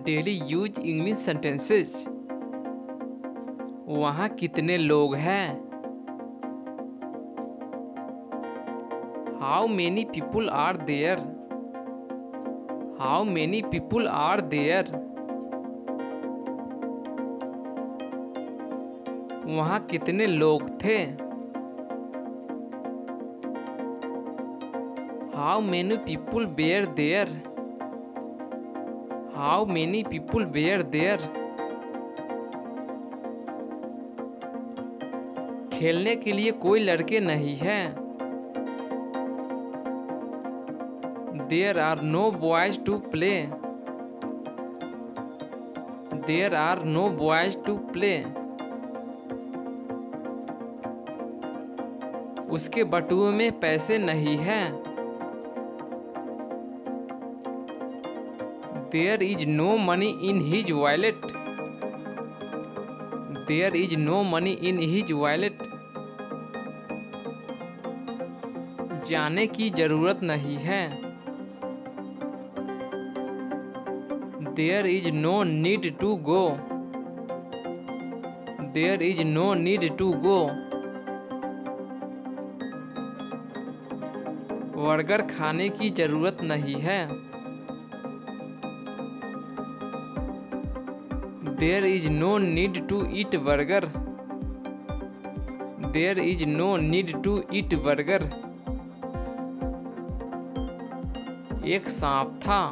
Daily use English sentences. वहाँ कितने लोग हैं? How many people are there? How many people are there? वहाँ कितने लोग थे? How many people were there? How many people were there? खेलने के लिए कोई लड़के नहीं हैं। There are no boys to play. There are no boys to play. उसके बटुए में पैसे नहीं हैं। There is no money in his wallet. There is no money in his wallet. जाने की जरूरत नहीं है। There is no need to go. There is no need to go. Burger खाने की जरूरत नहीं है। There is no need to eat burger. There is no need to eat burger. एक सांप था।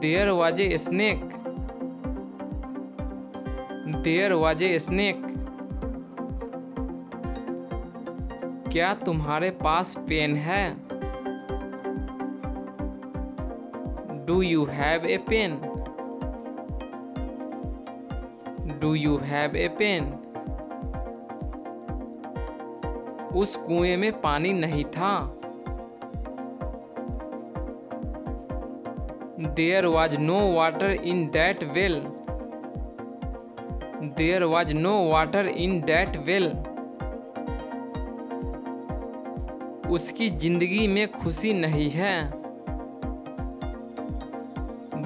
There was a snake. There was a snake. क्या तुम्हारे पास पेन है? Do you have a pen? Do you have a pen? उस कुएं में पानी नहीं था। There was no water in that well. There was no water in that well. उसकी जिंदगी में खुशी नहीं है।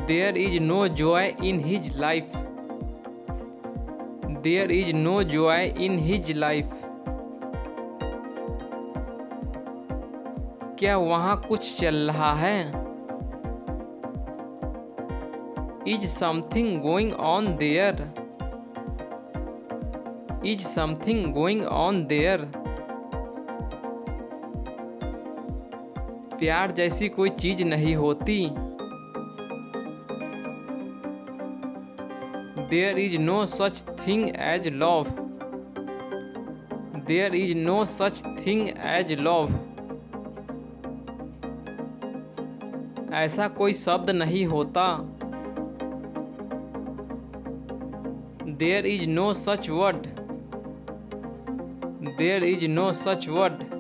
There is no joy in his life. There is no joy in his life. क्या वहाँ कुछ चल रहा है? Is something going on there? Is something going on there? प्यार जैसी कोई चीज नहीं होती। There is no such thing as love. There is no such thing as love. ऐसा कोई शब्द नहीं होता। There is no such word. There is no such word.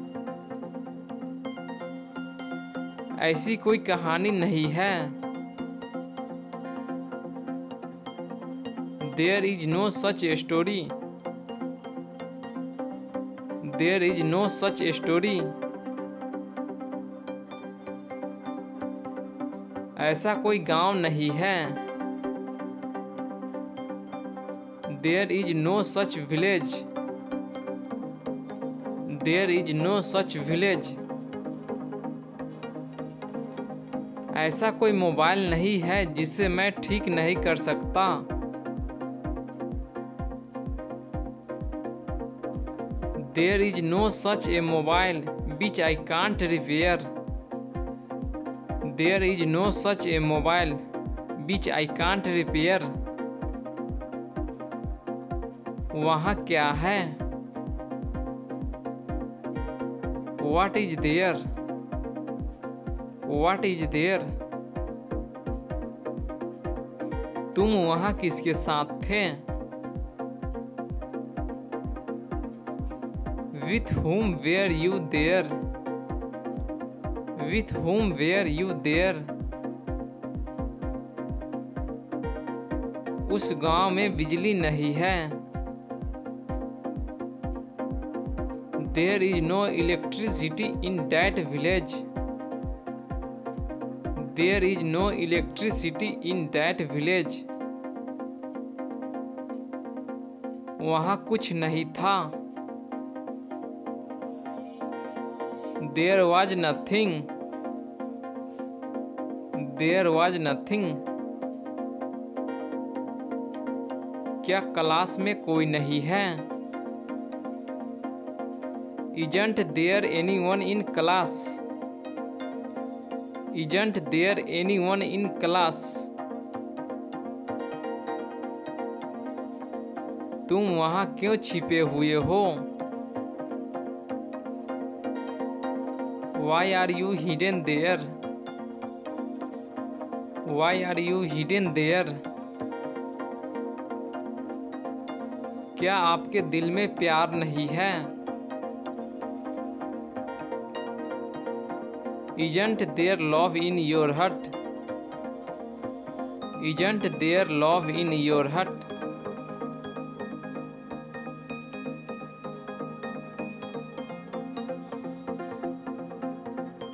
ऐसी कोई कहानी नहीं है। There is no such story. There is no such story. ऐसा कोई गांव नहीं है। There is no such village. There is no such village. ऐसा कोई मोबाइल नहीं है जिसे मैं ठीक नहीं कर सकता। There is no such a mobile which I can't repair. There is no such a mobile which I can't repair. वहाँ क्या है? What is there? What is there? तुम वहाँ किसके साथ थे? With whom were you there? With whom were you there? उस गांव में बिजली नहीं है। There is no electricity in that village. There is no electricity in that village. वहाँ कुछ नहीं था। There was nothing. There was nothing. क्या क्लास में कोई नहीं है? Isn't there anyone in class. Isn't there anyone in class. तुम वहाँ क्यों छिपे हुए हो? Why are you hidden there? Why are you hidden there? क्या आपके दिल में प्यार नहीं है? Isn't there love in your heart? Isn't there love in your heart?